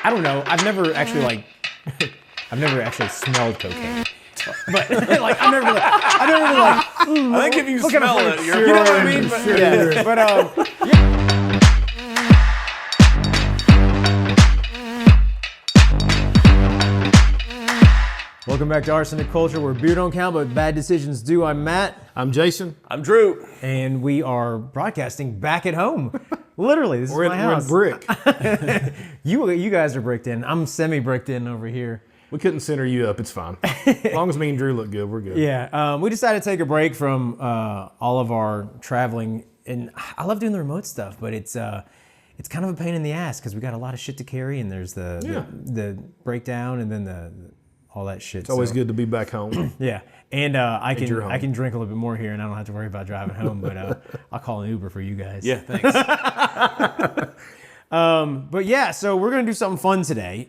I don't know. I've never actually smelled cocaine. But like I never really like. I think if you smell it, you're. You know what I mean? But, yeah. But yeah. Welcome back to Arsenic Culture, where beer don't count, but bad decisions do. I'm Matt. I'm Jason. I'm Drew. And we are broadcasting back at home. Literally, this is my house. We're in brick. You guys are bricked in. I'm semi-bricked in over here. We couldn't center you up. It's fine. As long as me and Drew look good, we're good. Yeah, we decided to take a break from all of our traveling, and I love doing the remote stuff, but it's kind of a pain in the ass because we got a lot of shit to carry, and there's the breakdown, and then all that shit. It's always good to be back home. Yeah, and I can drink a little bit more here, and I don't have to worry about driving home. But I'll call an Uber for you guys. Yeah, thanks. But yeah, so we're gonna do something fun today.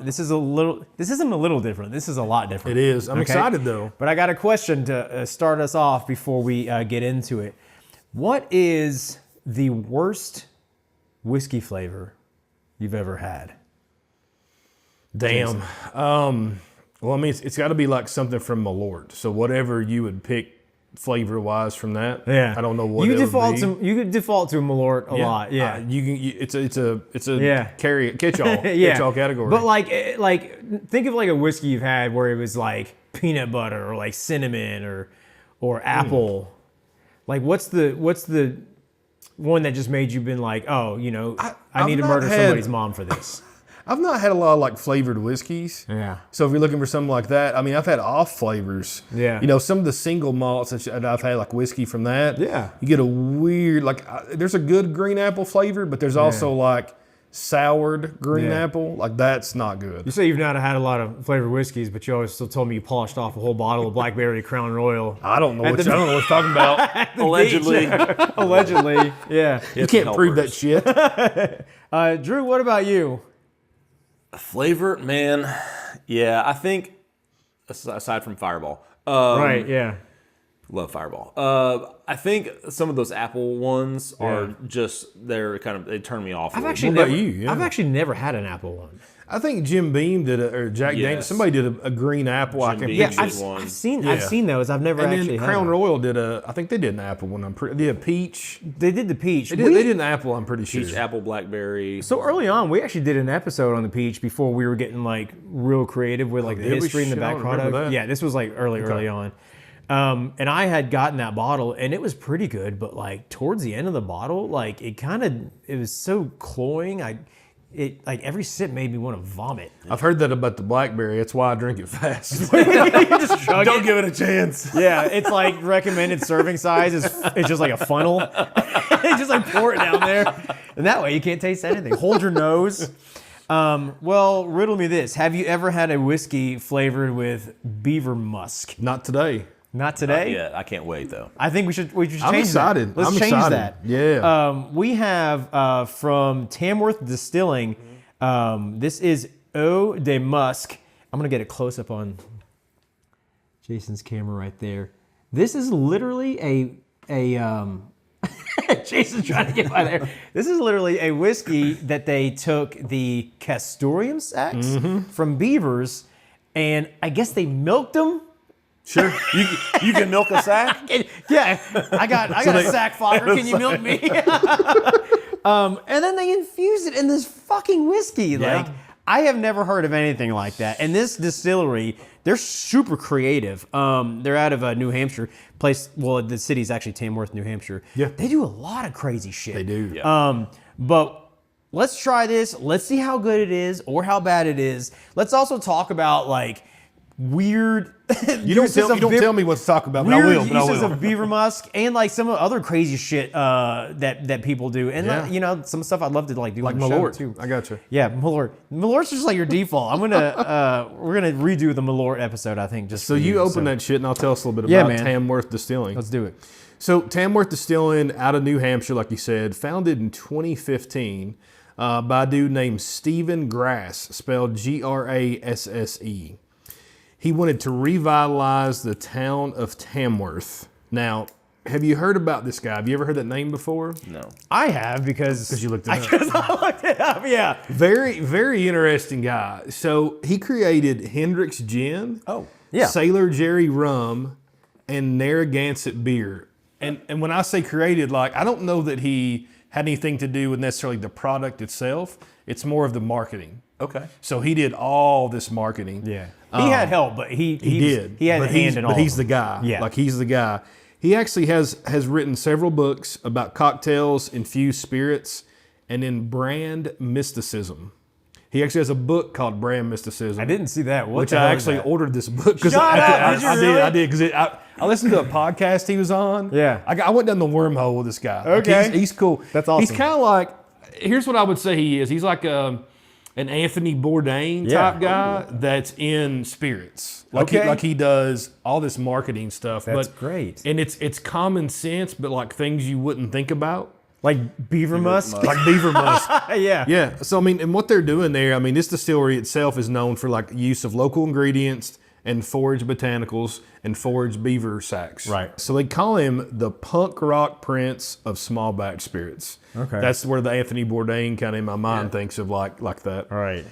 This isn't a little different. This is a lot different. It is. I'm excited though. But I got a question to start us off before we get into it. What is the worst whiskey flavor you've ever had? Damn. Well, I mean, it's got to be like something from Malort. So whatever you would pick flavor-wise from that. Yeah. I don't know what you it default would be. to. You could default to Malort a lot. Yeah. It's a catch-all category. But like think of like a whiskey you've had where it was like peanut butter or like cinnamon or apple. Like what's the one that just made you been like, oh, you know, I need to murder somebody's mom for this. I've not had a lot of like flavored whiskeys. Yeah. So if you're looking for something like that, I mean, I've had off flavors. Yeah. You know, some of the single malts that I've had, like whiskey from that. Yeah. You get a weird, there's a good green apple flavor, but there's also like soured green apple. Like that's not good. You say you've not had a lot of flavored whiskeys, but you always still told me you polished off a whole bottle of Blackberry Crown Royal. I don't know what you're talking about. Allegedly. Allegedly. Yeah. You can't prove that shit. Drew, what about you? Flavor, man. Yeah, I think aside from Fireball. Right. Yeah. Love Fireball. I think some of those Apple ones are just they turn me off. I've actually never had an apple one. I think Jim Beam did or Jack Daniels. Somebody did a green apple. I've seen those. I've never actually had Crown one. Royal did I think they did an apple one. They did a peach. They did the peach. They did an apple, I'm pretty sure. Peach, apple, blackberry. So early on, we actually did an episode on the peach before we were getting like real creative with like the history and the back product. Yeah, this was like early on. And I had gotten that bottle and it was pretty good, but like towards the end of the bottle, like it was so cloying. Like every sip made me want to vomit. I've heard that about the blackberry. That's why I drink it fast. Don't give it a chance. Yeah, it's like recommended serving size it's just like a funnel. It's just like pour it down there, and that way you can't taste anything. Hold your nose. Well, riddle me this: have you ever had a whiskey flavored with Beaver Musk? Not today. Not today? Yeah, I can't wait though. I think we should change I'm excited. that. Let's change that. Yeah. We have from Tamworth Distilling. This is Eau de Musc. I'm gonna get a close up on Jason's camera right there. This is literally a Jason's trying to get by there. This is literally a whiskey that they took the castoreum sacks from beavers, and I guess they milked them. Sure, you can milk a sack. Yeah, I got a sack fogger. Can you milk me? And then they infused it in this fucking whiskey. Yeah. Like I have never heard of anything like that. And this distillery, they're super creative. They're out of New Hampshire. The city's actually Tamworth, New Hampshire. Yeah, they do a lot of crazy shit. They do. Yeah. But let's try this. Let's see how good it is or how bad it is. Let's also talk about like weird. You don't tell me what to talk about, but I weird will. But I uses will. of Beaver Musk and like some other crazy shit that people do, and some stuff I'd love to like do Like on the show Malort too. I got you. Yeah, Malort. Malort's just like your default. I'm gonna we're gonna redo the Malort episode. I think just So you open that shit, and I'll tell us a little bit Yeah, about man. Tamworth Distilling. Let's do it. So Tamworth Distilling out of New Hampshire, like you said, founded in 2015 by a dude named Stephen Grass, spelled Grasse. He wanted to revitalize the town of Tamworth. Now, have you heard about this guy? Have you ever heard that name before? No. I have because You looked it up. Because I looked it up. Yeah. Very, very interesting guy. So he created Hendrick's Gin, Yeah. Sailor Jerry Rum, and Narragansett Beer. And when I say created, like, I don't know that he had anything to do with necessarily the product itself. It's more of the marketing. Okay. So he did all this marketing. Yeah. He had help, but he did. He had a hand in all. But he's of the them. guy. Yeah. Like, he's the guy. He actually has written several books about cocktails, infused spirits, and in brand mysticism. He actually has a book called Brand Mysticism. I didn't see that. What Which the I hell is actually that? ordered this book because Shut up! Did you really? I did because I listened to a podcast he was on. Yeah. I went down the wormhole with this guy. Like, Okay. he's cool. That's awesome. He's kind of like, here's what I would say he is. He's like an Anthony Bourdain Yeah. type guy that's in spirits. Okay. Like he does all this marketing stuff. That's but, great. And it's common sense, but like things you wouldn't think about. Like Beaver Musk. Like Beaver Musk. Yeah. Yeah. So, I mean, and what they're doing there, I mean, this distillery itself is known for like use of local ingredients and foraged botanicals and foraged beaver sacks. Right. So they call him the punk rock prince of small batch spirits. Okay. That's where the Anthony Bourdain kind of in my mind thinks of like that. All right.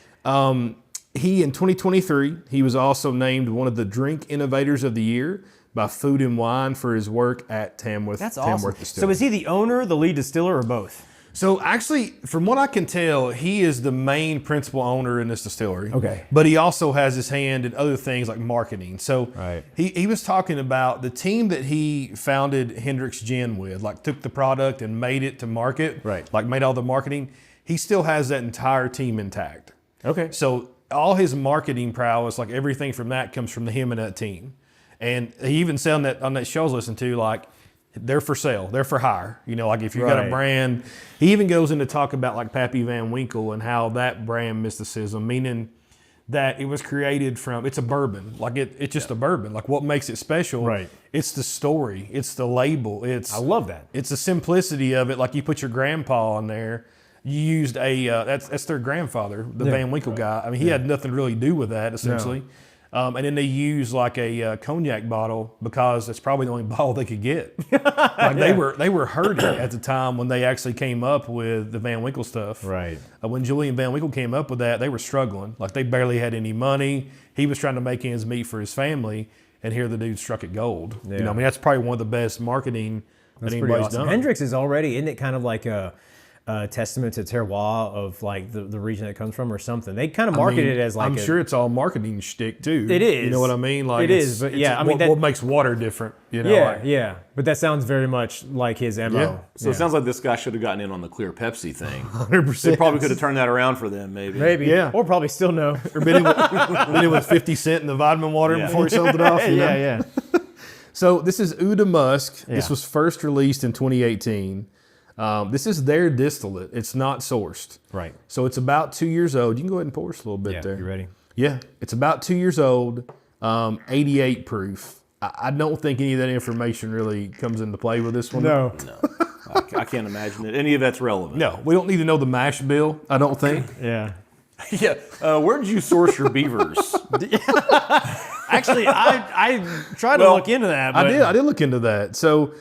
He, in 2023, he was also named one of the Drink Innovators of the Year by Food and Wine for his work at Tamworth. That's Tamworth awesome. So Distilling. is he the owner, the lead distiller, or both? So actually, from what I can tell, he is the main principal owner in this distillery. Okay. But he also has his hand in other things like marketing. So Right. he was talking about the team that he founded Hendrick's Gin with, like took the product and made it to market. Right. Like made all the marketing. He still has that entire team intact. Okay. So all his marketing prowess, like everything from that comes from him and that team. And he even said on that show I was listening to, like, they're for sale, they're for hire. You know, like if you've got a Right. brand, he even goes into talk about like Pappy Van Winkle and how that brand mysticism, meaning that it was created from, it's a bourbon. Like it's just a bourbon. Like what makes it special, Right. It's the story, it's the label, I love that. it's the simplicity of it. Like you put your grandpa on there. You used that's their grandfather, the Van Winkle guy. I mean, he had nothing to really do with that essentially. And then they used like a cognac bottle because it's probably the only bottle they could get. Like they were hurting at the time when they actually came up with the Van Winkle stuff. Right. When Julian Van Winkle came up with that, they were struggling. Like they barely had any money. He was trying to make ends meet for his family, and here the dude struck it gold. You know, I mean, that's probably one of the best marketing that Pretty anybody's awesome. done. Hendrix is already, isn't it kind of like a testament to terroir of like the region it comes from or something? They kind of market it as like I'm sure it's all marketing shtick too. It is. You know what I mean? Like It is, but yeah, I mean, what makes water different? You know, Yeah, like, yeah. But that sounds very much like his MO. Yeah. So it sounds like this guy should have gotten in on the clear Pepsi thing. 100%. They probably could have turned that around for them, maybe. Maybe. Yeah. Or probably still no. Or been in with 50 cent in the vitamin water Yeah. before he sold it off. You know? Yeah, yeah. So this is Eau de Musc. Yeah. This was first released in 2018. This is their distillate. It's not sourced. Right. So it's about 2 years old. You can go ahead and pour us a little bit Yeah, there. you ready? Yeah, it's about 2 years old, 88 proof. I don't think any of that information really comes into play with this one. No. I can't imagine it. Any of that's relevant. No, we don't need to know the mash bill, I don't think. Yeah. Yeah. Where did you source your beavers? Actually, I tried to Well, look into that. But I did look into that. So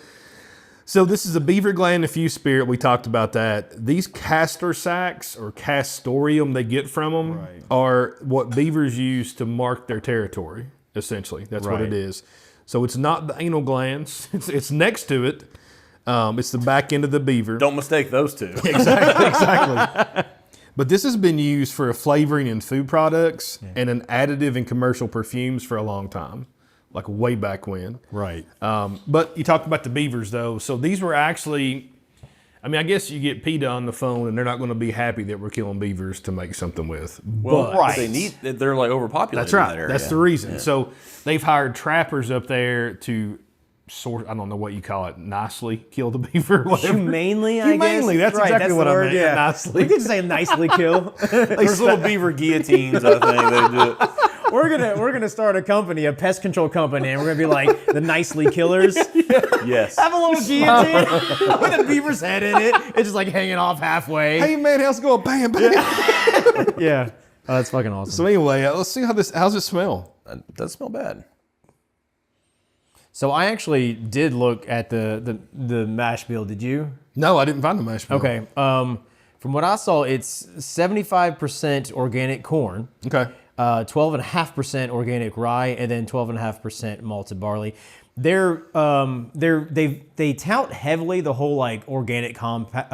this is a beaver gland infused spirit. We talked about that. These castor sacks or castorium they get from them are what beavers use to mark their territory, essentially. That's what Right. it is. So it's not the anal glands. It's next to it. It's the back end of the beaver. Don't mistake those two. Exactly. But this has been used for a flavoring in food products and an additive in commercial perfumes for a long time, like way back when. Right. But you talked about the beavers, though. So these were actually, I mean, I guess you get PETA on the phone, and they're not going to be happy that we're killing beavers to make something with. Well, But they're like overpopulated. that's right. In that area. That's the reason. So they've hired trappers up there to sort, I don't know what you call it, nicely kill the beaver. Whatever. Humanely, I guess. Humanely, that's exactly the what I word, meant, Yeah. nicely. We could say nicely kill. There's little beaver guillotines, I think they do. We're gonna start a company, a pest control company, and we're gonna be like the nicely killers. Yes. Have a little guillotine with a beaver's head in it. It's just like hanging off halfway. Hey, man, how's it going? Bam, bam. Yeah. Oh, that's fucking awesome. So anyway, let's see how's it smell? It doesn't smell bad. So I actually did look at the mash bill. Did you? No, I didn't find the mash bill. Okay. From what I saw, it's 75% organic corn. Okay. 12.5% organic rye, and then 12.5% malted barley. They tout heavily the whole like organic concept,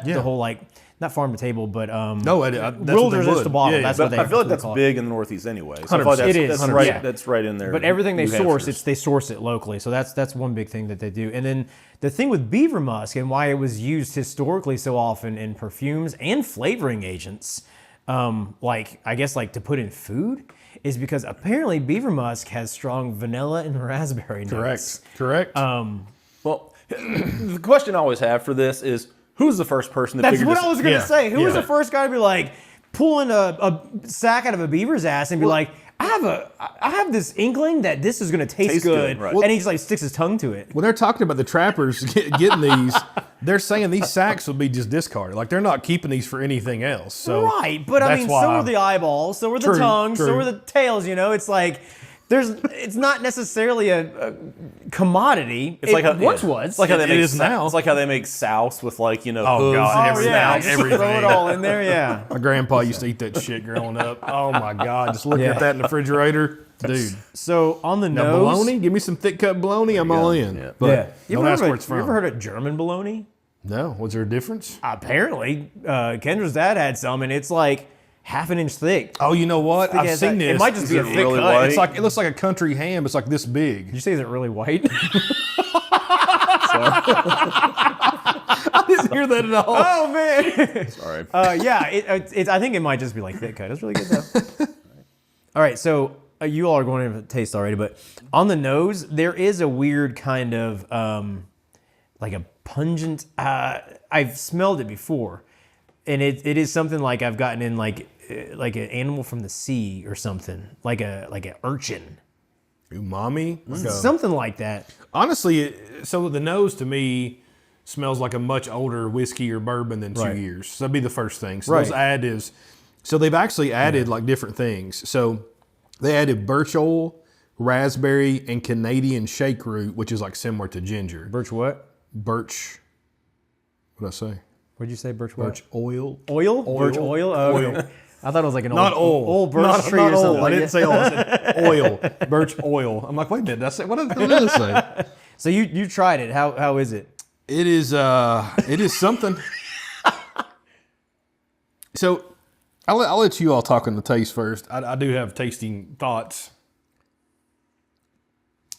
the whole like not farm to table, but No, that's what rules they resist would. the bottle. Yeah, That's but what they. I feel like that's that's big in the Northeast anyway. So I feel 100%. like that's, It is, that's right. yeah. That's right in there. But everything they New source, Hampshire's. they source it locally. So that's one big thing that they do. And then the thing with beaver musk and why it was used historically so often in perfumes and flavoring agents, like I guess like to put in food, is because apparently beaver musk has strong vanilla and raspberry notes. Correct. Well, the question I always have for this is, who's the first person that That's figured what this? I was gonna Yeah. say. Who was Yeah. the first guy to be like pulling a sack out of a beaver's ass and be like, I have this inkling that this is gonna taste good, good, right. and he just like sticks his tongue to it. When they're talking about the trappers getting these, they're saying these sacks will be just discarded. Like they're not keeping these for anything else. So Right, but I that's mean, why- so are the eyeballs, so are the True, tongues, so true. are the tails. You know, it's like it's not necessarily a commodity. It's like how, once yeah. was. It's like how they It make is now. it's like how they make souse with like hooves God, and oh everything. yeah, everything. just throw it everything. all in there. Yeah. My grandpa used to eat that shit growing up. Oh my God, just looking Yeah. at that in the refrigerator, dude. So on the Now nose, bologna, give me some thick cut bologna, I'm all in. Yeah. But Yeah. You don't ever, ask heard where of, it's you from. ever heard of German bologna? No, was there a difference? Apparently, Kendra's dad had some, and it's like half an inch thick. Oh, you know what? I've as seen that. this. It might just be a it thick really cut. white? It's like it looks like a country ham. It's like this big. Did you say is it really white? I didn't hear that at all. Oh man. Sorry. Yeah, it's. I think it might just be like thick cut. It's really good though. All right, so you all are going into taste already, but on the nose there is a weird kind of like a pungent. I've smelled it before, and it is something like I've gotten in like an animal from the sea or something, like an urchin, Umami. Like a- something like that. honestly, so the nose to me smells like a much older whiskey or bourbon than 2 Right. years. So that'd be the first thing. So Right. those additives. So they've actually added like different things. So they added birch oil, raspberry, and Canadian shake root, which is like similar to ginger. Birch what? Birch. What did I say? What'd you say? Birch what? Birch oil. Oil? Birch oil? Oh, okay. Oil. I thought it was like an Not old, oil. old birch Not- tree not or something. oil. Like I didn't say oil. I said oil. Birch oil. I'm like, wait a minute. Did I say, what did I say? So you tried it. How is it? It is something. So I'll let you all talk on the taste first. I do have tasting thoughts.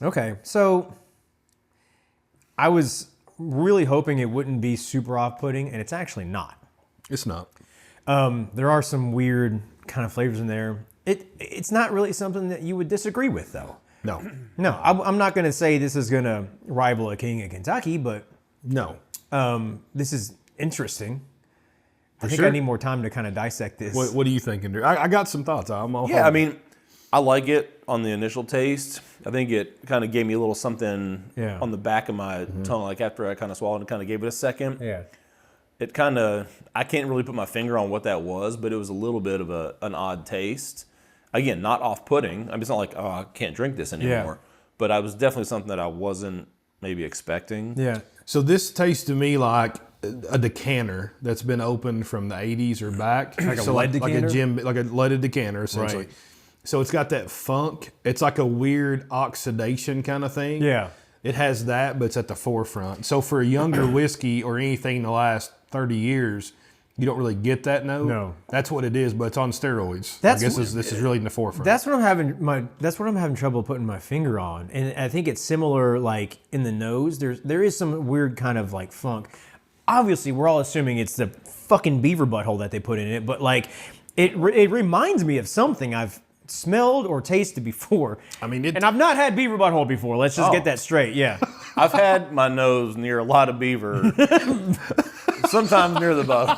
Okay, so I was really hoping it wouldn't be super off-putting, and it's actually not. It's not. There are some weird kind of flavors in there. It's not really something that you would disagree with, though. No. No, I'm not going to say this is going to rival a King of Kentucky, but No. this is interesting. I think sure? I need more time to kind of dissect this. What do you think, Andrew? I got some thoughts. I'm all Yeah, I mean, I like it on the initial taste. I think it kind of gave me a little something Yeah. on the back of my tongue. Like after I kind of swallowed and kind of gave it a second. Yeah. It kind of, I can't really put my finger on what that was, but it was a little bit of an odd taste. Again, not off-putting. I mean, it's not like, oh, I can't drink this anymore. But I was definitely something that I wasn't maybe expecting. Yeah. So this tastes to me like a decanter that's been opened from the 80s or back. Like a so lead like decanter? a gym, like a leaded decanter essentially. Right. So it's got that funk. It's like a weird oxidation kind of thing. Yeah. It has that, but it's at the forefront. So for a younger whiskey or anything in the last 30 years, you don't really get that note. No. That's what it is, but it's on steroids. That's I guess this is really in the forefront. That's what I'm having trouble putting my finger on, and I think it's similar. Like in the nose, there is some weird kind of like funk. Obviously, we're all assuming it's the fucking beaver butthole that they put in it, but like it reminds me of something I've smelled or tasted before. I mean, and I've not had beaver butthole before. Let's just get that straight. Yeah. I've had my nose near a lot of beaver, sometimes near the bottom.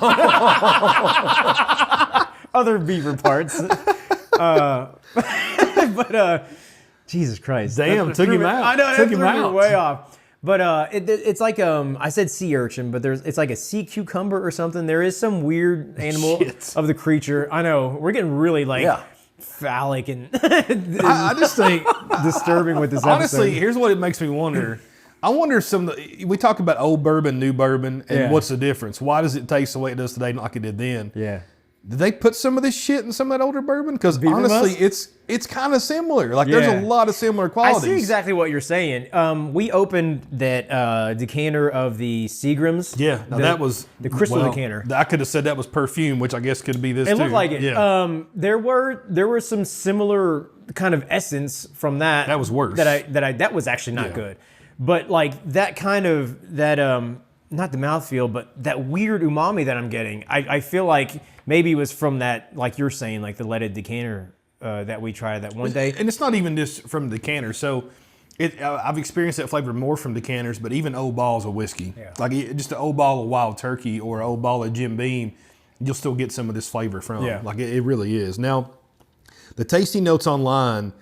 Other beaver parts. But Jesus Christ. Damn, That took threw him me- out. I know, Took that him threw me out. way off. But it's like I said sea urchin, but it's like a sea cucumber or something. There is some weird animal Shit. of the creature. I know we're getting really like Yeah. phallic and I just think, disturbing with this honestly, episode. here's what it makes me wonder. I wonder if we talk about old bourbon, new bourbon, and Yeah. what's the difference? Why does it taste the way it does today, not like it did then? Yeah. Did they put some of this shit in some of that older bourbon? Because Beaver honestly, Musk? it's kind of similar. Like there's Yeah. a lot of similar I qualities. see exactly what you're saying. We opened that decanter of the Seagrams. Yeah, now that was the crystal decanter. I could have said that was perfume, which I guess could be this It too. looked like it. Yeah. There were some similar kind of essence from that. That was worse. That was actually not Yeah. good. But like that kind of not the mouthfeel, but that weird umami that I'm getting. I feel like maybe it was from that, like you're saying, like the leaded decanter that we tried that one day. And it's not even just from the decanter. So I've experienced that flavor more from decanters, but even old balls of whiskey. Yeah. Like just an old ball of Wild Turkey or an old ball of Jim Beam, you'll still get some of this flavor from. Yeah. Like it really is. Now, the tasting notes online,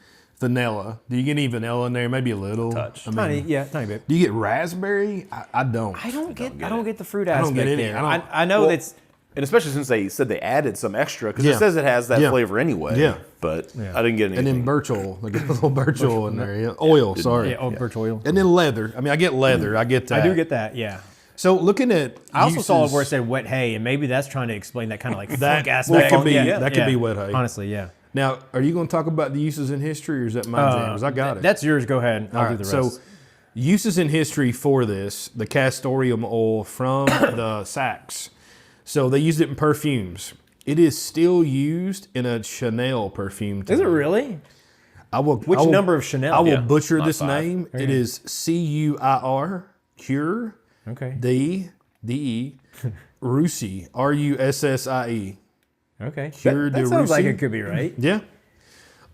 vanilla. Do you get any vanilla in there? Maybe a little. Touch. Tiny bit. Do you get raspberry? I don't. I don't get the fruit don't aspect get any. there. I don't- I know Well, that's. And especially since they said they added some extra, because Yeah. it says it has that Yeah. flavor anyway. Yeah. But I didn't get anything. And then birch oil. Like a little birch oil in there. Yeah. Oil, sorry. Birch oil. And then leather. I mean, I get leather. I get that. I do get that. Yeah. So looking at I also saw uses- where it said wet hay, and maybe that's trying to explain that kind of like That- funk aspect. that could be- Yeah. that could be wet hay. Honestly, yeah. Now, are you going to talk about the uses in history, or is that my jam? 'Cause I got it. That's yours. Go ahead. I'll All do right. the So, rest. uses in history for this: the castorium oil from the Sacs. So they used it in perfumes. It is still used in a Chanel perfume. Is it today. really? Which number of Chanel? I will Yeah, butcher not this 5. name. It is CUIR, Cure, Okay. DE, Russie, RUSSIE. Okay. Cure That de sounds like Russie? it could be right. Yeah.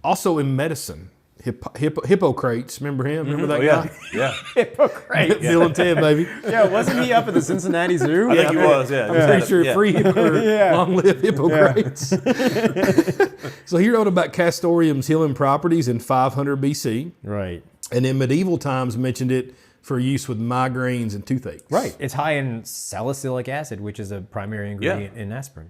Also in medicine, Hippocrates. Remember him? Remember that Oh, yeah. guy? Yeah. Hippocrates. Bill and Ted, baby. Yeah, wasn't he up at the Cincinnati Zoo? I think he was, yeah. I'm pretty sure Yeah. free or Yeah. long live Hippocrates. So he wrote about castorium's healing properties in 500 BC, Right. and in medieval times mentioned it for use with migraines and toothaches. Right. It's high in salicylic acid, which is a primary ingredient in aspirin.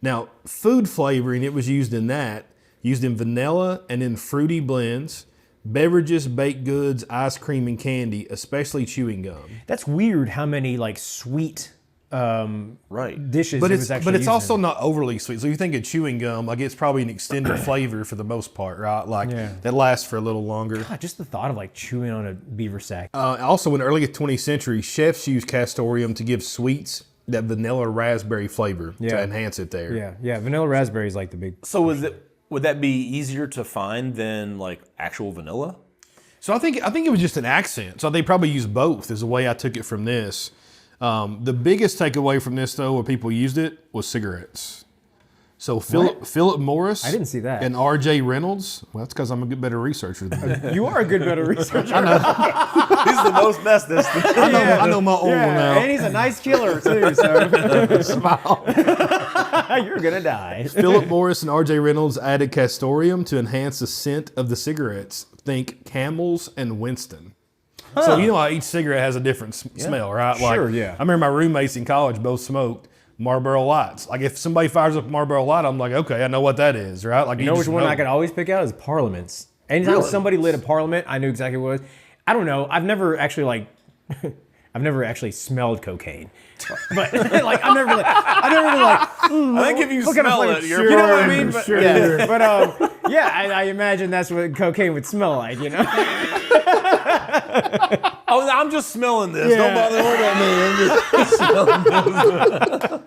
Now, food flavoring, it was used in that, used in vanilla and in fruity blends, beverages, baked goods, ice cream, and candy, especially chewing gum. That's weird how many like sweet Right. dishes But it it's was actually used also in. not overly sweet. So you think of chewing gum, like it's probably an extended flavor for the most part, right? Like Yeah. that lasts for a little longer. God, just the thought of like chewing on a beaver sack. Also, in the early 20th century, chefs used castorium to give sweets that vanilla raspberry flavor to Yeah. enhance it there. Yeah. Vanilla raspberry is like the big. So would that be easier to find than like actual vanilla? So I think it was just an accent. So they probably used both. Is the way I took it from this. The biggest takeaway from this, though, where people used it, was cigarettes. So Philip Morris, I didn't see that. and R.J. Reynolds. Well, that's because I'm a good better researcher than you. You are a good better researcher. He's the most bestest. I know my own now. And he's a nice killer too. So Smile. you're gonna die. Philip Morris and R.J. Reynolds added castorium to enhance the scent of the cigarettes. Think Camels and Winston. So you know how each cigarette has a different smell, right? Sure, yeah. I remember my roommates in college both smoked Marlboro Lights. Like if somebody fires up a Marlboro Light, I'm like, okay, I know what that is, right? Like You know which one I could always pick out is Parliaments. Anytime somebody lit a Parliament, I knew exactly what it was. I don't know. I've never actually smelled cocaine, but like I've never really I think if you what kind of smell flavor? it, you're You know what I mean? But, Sure. yeah, but I imagine that's what cocaine would smell like, you know? Oh, I'm just smelling this. Yeah. Don't bother with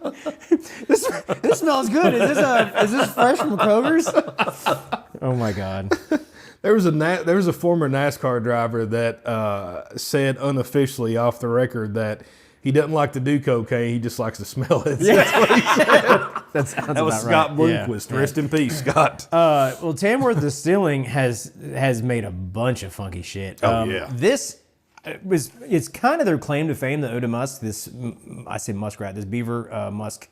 me. This smells good. Is this fresh from Kroger's? Oh my God. There was a former NASCAR driver that said unofficially off the record that he doesn't like to do cocaine. He just likes to smell it. That's what he said. That sounds That was about Scott right. Bloomquist. Rest in peace, Scott. Well, Tamworth Distilling has made a bunch of funky shit. Yeah. This it's kind of their claim to fame, the Eau de Musc. I say muskrat. This Beaver Musk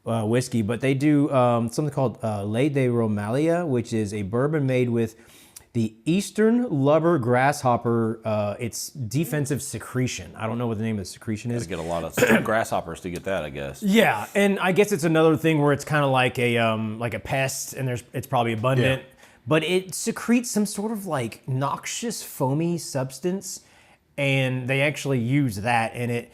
whiskey, but they do something called Lait de Romalia, which is a bourbon made with the eastern lubber grasshopper. It's defensive secretion. I don't know what the name of the secretion is. To get a lot of grasshoppers to get that, I guess. Yeah, and I guess it's another thing where it's kind of like a pest, and it's probably abundant, but it secretes some sort of like noxious foamy substance, and they actually use that, and it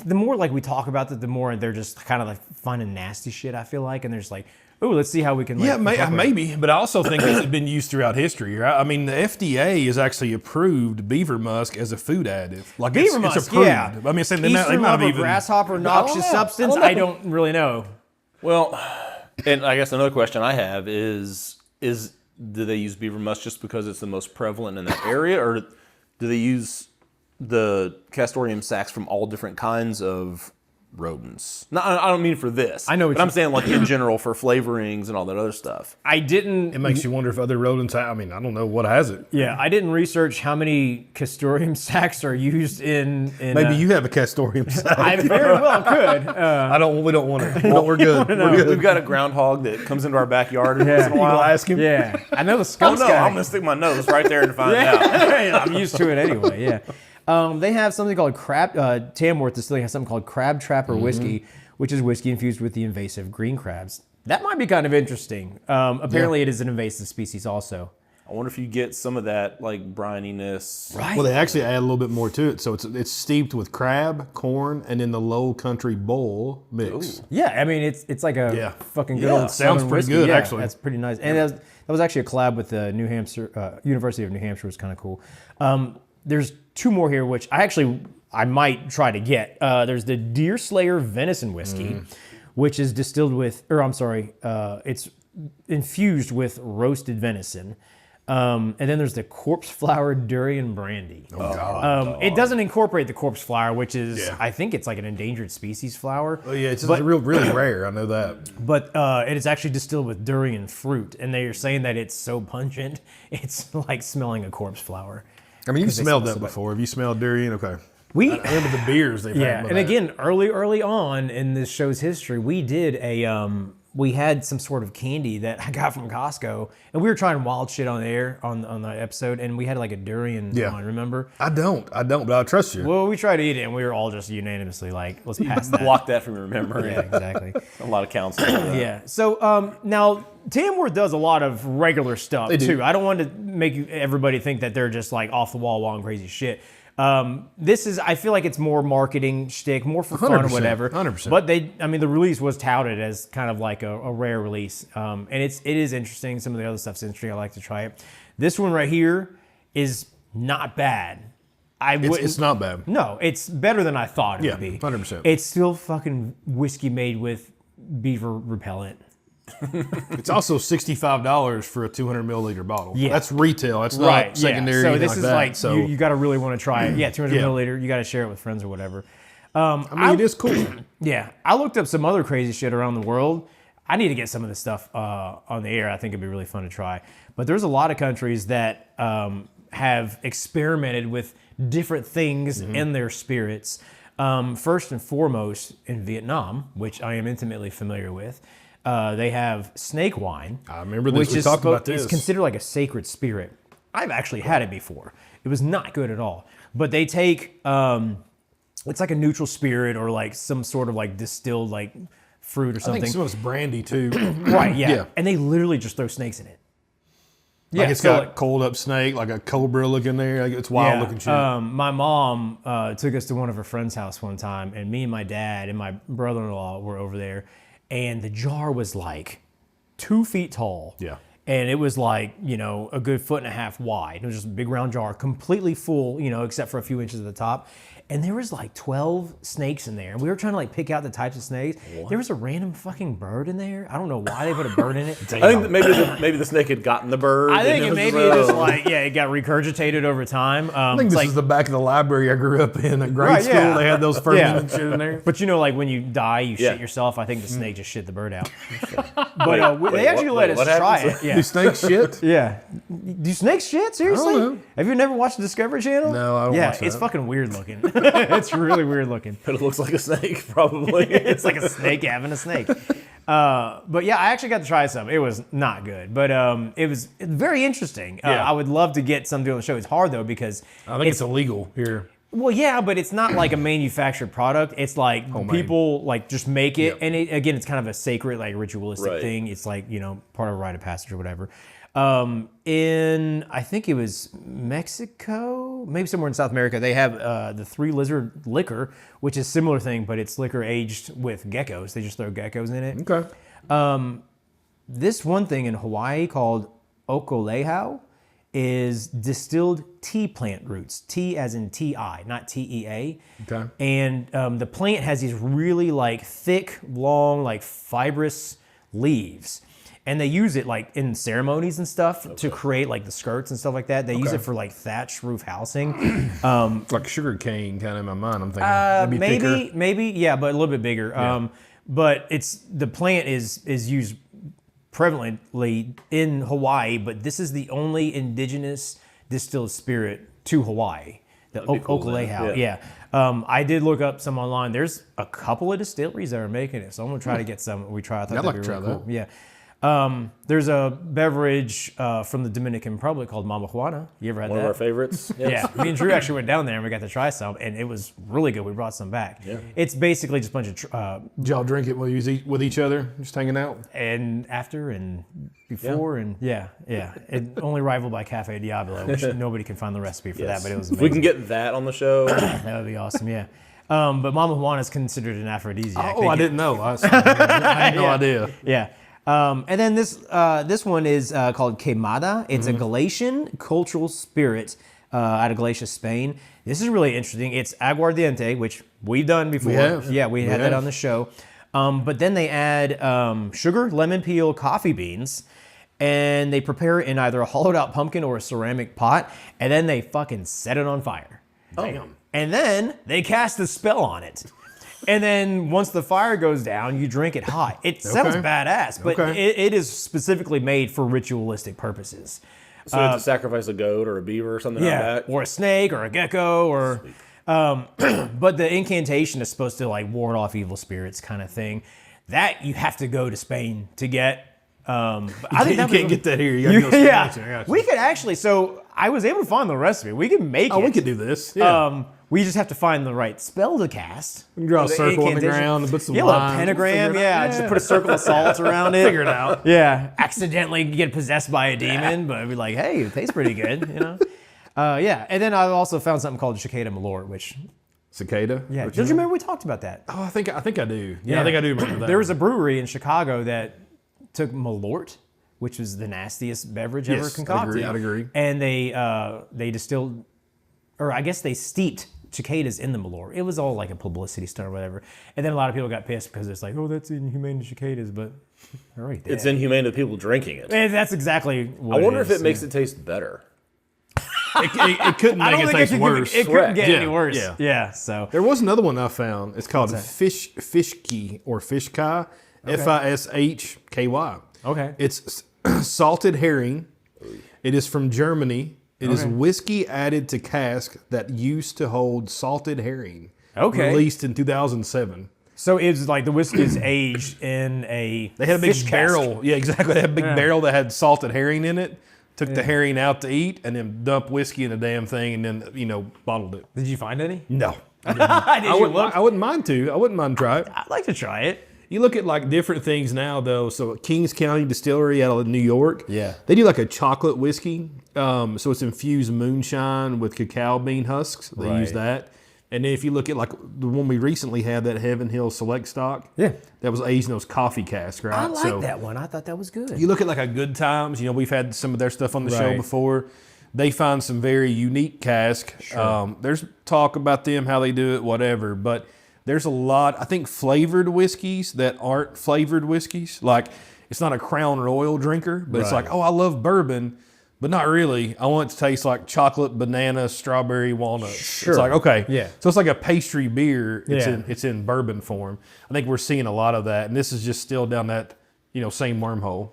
the more like we talk about it, the more they're just kind of like finding nasty shit. I feel like, and they're just like, oh, let's see how we can. Like, maybe, but I also think it's been used throughout history, right? I mean, the FDA has actually approved beaver musk as a food additive. Like Beaver musk, it's approved. yeah. I mean, saying they Eastern might have lubber even grasshopper noxious substance. I don't really know. Well, and I guess another question I have is do they use beaver musk just because it's the most prevalent in that area, or do they use the castoreum sacs from all different kinds of rodents? No, I don't mean for this. I know, but I'm saying like in general for flavorings and all that other stuff. It makes you wonder if other rodents. I mean, I don't know what has it. Yeah, I didn't research how many castoreum sacs are used in Maybe you have a castoreum sac. I very well could. We don't want to. No, we're good. We're good. We've got a groundhog that comes into our backyard every once in a while. Ask him. Yeah, I know the Oh skunks no, guy. I'm gonna stick my nose right there and find out. I'm used to it anyway. Yeah. They have something called Tamworth Distilling has something called Crab Trapper whiskey, which is whiskey infused with the invasive green crabs. That might be kind of interesting. Apparently, it is an invasive species also. I wonder if you get some of that like brininess. Right. Well, they actually add a little bit more to it. So it's steeped with crab, corn, and then the Low Country bowl mix. Yeah, I mean it's like a fucking good Yeah, old sounds Southern pretty whiskey. good, Yeah, actually. That's pretty nice. And that was actually a collab with the University of New Hampshire. Was kind of cool. There's two more here, which I might try to get. There's the Deer Slayer Venison Whiskey, which is distilled with, it's infused with roasted venison. And then there's the Corpse Flower Durian Brandy. Oh, God. It doesn't incorporate the corpse flower, which is, Yeah. I think it's like an endangered species flower. Oh, yeah, it's really rare. I know that. But it is actually distilled with durian fruit, and they are saying that it's so pungent, it's like smelling a corpse flower. I mean, you've smelled smell that so before. Have you smelled durian? Okay. I remember the beers they've Yeah, had. with and that. again, early on in this show's history, we did we had some sort of candy that I got from Costco, and we were trying wild shit on air on the episode, and we had like a durian one, remember? I don't, but I trust you. Well, we tried to eat it, and we were all just unanimously like, let's pass that. Block that from your memory. Yeah, exactly. A lot of counseling. Yeah. So now Tamworth does a lot of regular stuff too. I don't want to make everybody think that they're just like off the wall wild and crazy shit. I feel like it's more marketing shtick, more for fun or whatever. 100%. But the release was touted as kind of like a rare release. And it is interesting. Some of the other stuff's interesting. I like to try it. This one right here is not bad. It's not bad. No, it's better than I thought it would be. 100%. It's still fucking whiskey made with beaver repellent. It's also $65 for a 200 milliliter bottle. Yeah. That's retail. That's not secondary. So anything this like is that. like So you got to really want to try it. Yeah, 200 Yeah. milliliter. You got to share it with friends or whatever. I mean, it is cool. Yeah, I looked up some other crazy shit around the world. I need to get some of this stuff on the air. I think it'd be really fun to try. But there's a lot of countries that have experimented with different things in their spirits. First and foremost, in Vietnam, which I am intimately familiar with, they have snake wine. I remember this. We talked about this. It's considered like a sacred spirit. I've actually had it before. It was not good at all. But they take, it's like a neutral spirit or like some sort of like distilled like fruit or I something. think some of it's brandy too. Right, yeah. Yeah. And they literally just throw snakes in it. Like it's so got cold up snake, like a cobra looking there. Like it's wild looking shit. My mom took us to one of her friend's house one time, and me and my dad and my brother-in-law were over there, and the jar was like 2 feet tall. Yeah. And it was like, a good 1.5 feet wide. It was just a big round jar, completely full, except for a few inches at the top. And there was like 12 snakes in there. And we were trying to like pick out the types of snakes. What? There was a random fucking bird in there. I don't know why they put a bird in it. I think that maybe the snake had gotten the bird. I think and it maybe was just like, it got regurgitated over time. I think this is the back of the library I grew up in. At grade school, yeah. they had those fermented shit in there. But like when you die, you shit yourself. I think the snake just shit the bird out. But they actually let us try it. Yeah. Do snakes shit? Yeah. Do snakes shit? Seriously? know. Have you never watched the Discovery Channel? No, I don't watch that. It's fucking weird looking. It's really weird looking. But it looks like a snake, probably. It's like a snake having a snake. But yeah, I actually got to try some. It was not good, but it was very interesting. I would love to get some doing the show. It's hard though because I think it's illegal here. Well, yeah, but it's not like a manufactured product. It's like people like just make it, and again, it's kind of a sacred, like ritualistic thing. It's like part of a rite of passage or whatever. I think it was Mexico, maybe somewhere in South America, they have the Three Lizard liquor, which is a similar thing, but it's liquor aged with geckos. They just throw geckos in it. Okay. This one thing in Hawaii called okolehau is distilled tea plant roots. Tea as in T-I, not T-E-A. Okay. And the plant has these really like thick, long, like fibrous leaves. And they use it like in ceremonies and stuff to create like the skirts and stuff like that. They use it for like thatch roof housing. Like sugar cane kind of in my mind, I'm thinking. Maybe, yeah, but a little bit bigger. Yeah. But the plant is used prevalently in Hawaii, but this is the only indigenous distilled spirit to Hawaii. The okolehau. Yeah. I did look up some online. There's a couple of distilleries that are making it, so I'm gonna try to get some. We try. I thought that'd be really cool. Yeah. There's a beverage from the Dominican Republic called Mama Juana. You ever had that? One of our favorites. Yeah, me and Drew actually went down there and we got to try some, and it was really good. We brought some back. Yeah. It's basically just a bunch of... Did y'all drink it with each other, just hanging out? And after and before and yeah. It only rivaled by Cafe Diablo, which nobody can find the recipe for that, but it was amazing. If we can get that on the show. That would be awesome, yeah. But Mama Juana is considered an aphrodisiac. Oh, I didn't know. I had no idea. Yeah. And then this one is called Quemada. It's a Galician cultural spirit out of Galicia, Spain. This is really interesting. It's aguardiente, which we've done before. We have. Yeah, we had that on the show. But then they add sugar, lemon peel, coffee beans, and they prepare it in either a hollowed out pumpkin or a ceramic pot, and then they fucking set it on fire. Damn. And then they cast a spell on it. And then once the fire goes down, you drink it hot. It sounds badass, but it is specifically made for ritualistic purposes. So you have to sacrifice a goat or a beaver or something like that? Or a snake or a gecko or... but the incantation is supposed to like ward off evil spirits kind of thing. That you have to go to Spain to get. I think you can't get that here. You gotta go to Spain. We could actually... So I was able to find the recipe. We can make it. Oh, we could do this. Yeah. We just have to find the right spell to cast. You can draw a circle on the ground and put some lines. Yeah, a pentagram. Yeah, just put a circle of salt around it. Figure it out. Yeah, accidentally get possessed by a demon, but be like, hey, it tastes pretty good, Yeah, and then I also found something called Cicada Malort, which... Cicada? Yeah, don't you remember we talked about that? Oh, I think I do. Yeah, I think I do remember that. There was a brewery in Chicago that took Malort, which was the nastiest beverage ever concocted. I'd agree. And they distilled, or I guess they steeped cicadas in the Malort. It was all like a publicity stunt or whatever. And then a lot of people got pissed because it's like, oh, that's inhumane to cicadas, but all right. It's inhumane to people drinking it. And that's exactly what I wonder if it makes it taste better. It couldn't make it taste worse. It couldn't get any worse. Yeah. So there was another one I found. It's called fishki or fishkai, Fishky. Okay. It's salted herring. It is from Germany. It is whiskey added to cask that used to hold salted herring. Okay. Released in 2007. So it's like the whiskey is aged in a They had a big fish barrel. cask. Yeah, exactly. They had a big barrel that had salted herring in it. Took the herring out to eat and then dumped whiskey in the damn thing and then, bottled it. Did you find any? No. I wouldn't mind to. I wouldn't mind to try it. I'd like to try it. You look at like different things now though. So Kings County Distillery out of New York. Yeah. They do like a chocolate whiskey. So it's infused moonshine with cacao bean husks. They use that. And then if you look at like the one we recently had, that Heaven Hill Select Stock. Yeah. That was aged in those coffee casks, right? I like that one. I thought that was good. You look at like a Good Times. We've had some of their stuff on the show before. They find some very unique cask. Sure. There's talk about them, how they do it, whatever. But there's a lot, I think, flavored whiskeys that aren't flavored whiskeys. Like, it's not a Crown Royal drinker, but it's like, oh, I love bourbon, but not really. I want it to taste like chocolate, banana, strawberry, walnut. Sure. It's like, okay. Yeah. So it's like a pastry beer. It's in bourbon form. I think we're seeing a lot of that. And this is just still down that, same wormhole,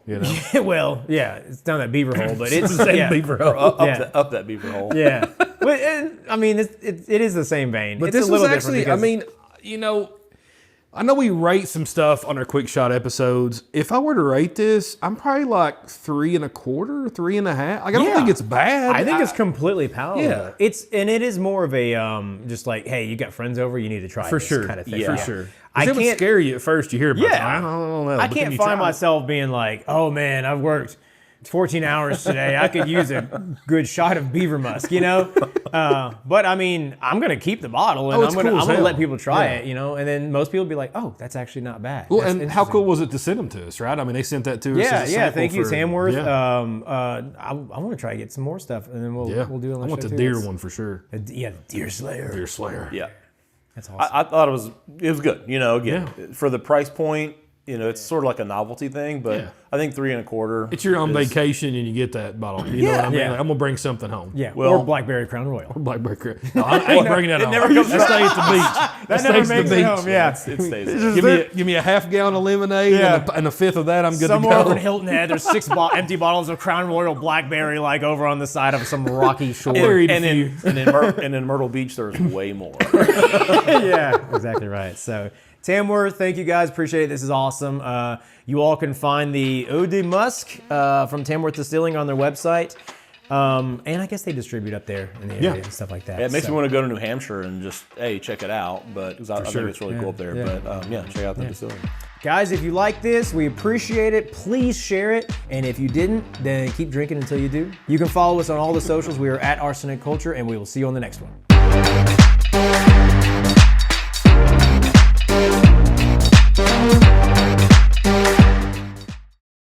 Well, yeah, it's down that beaver hole, but it's the same beaver hole. Up that beaver hole. Yeah. But, I mean, it is the same vein. But it's this a little was actually, different because, I know we rate some stuff on our quick shot episodes. If I were to rate this, I'm probably like 3 1/4, 3 1/2. Like, I don't think it's bad. I think it's completely palatable. Yeah. It is more of a just like, hey, you got friends over, you need to try For this sure. kind of thing. For sure. I It would can't scare you at first. You hear about it. Yeah. I don't know. I but then can't you find try it. myself being like, oh man, I've worked 14 hours today. I could use a good shot of Beaver Musk, you know? But I mean, I'm going to keep the bottle and it's I'm cool as going to hell. let people try it, you know? And then most people be like, oh, that's actually not bad. Well, That's and how interesting. cool was it to send them to us, right? I mean, they sent that to us. Yeah, as a yeah. sample Thank you, for- Tamworth. Yeah. I want to try to get some more stuff, and then we'll do it on the I want show the too. deer That's- one for sure. Yeah, the deer slayer. Deer Slayer. Yeah. That's awesome. I thought it was good. You know, again, for the price point, you know, it's sort of like a novelty thing, but Yeah. I think 3 1/4. It's you're on vacation and you get that bottle. You know what I mean? Yeah. Like, I'm gonna bring something home. Yeah, Well- or Blackberry Crown Royal. Blackberry Creek. No, I ain't bringing that home. never comes that stays at the beach. That never stays at makes the it beach. home, yeah. It stays there. Give me a half gallon of lemonade Yeah. and a fifth of that. I'm good Somewhere to over go. in Hilton Head, there's 6 empty bottles of Crown Royal Blackberry, like over on the side of some rocky shore. Buried a And in Myrtle Beach, there's way more. Yeah, exactly right. So, Tamworth, thank you guys. Appreciate it. This is awesome. You all can find the Eau de Musc from Tamworth Distilling on their website. And I guess they distribute up there in the area and stuff like that. Yeah, it makes So- me want to go to New Hampshire and just, hey, check it out. But 'cause I think it's really cool up there. Yeah. But check out the distillery. Guys, if you like this, we appreciate it. Please share it. And if you didn't, then keep drinking until you do. You can follow us on all the socials. We are at Arsenic Culture, and we will see you on the next one.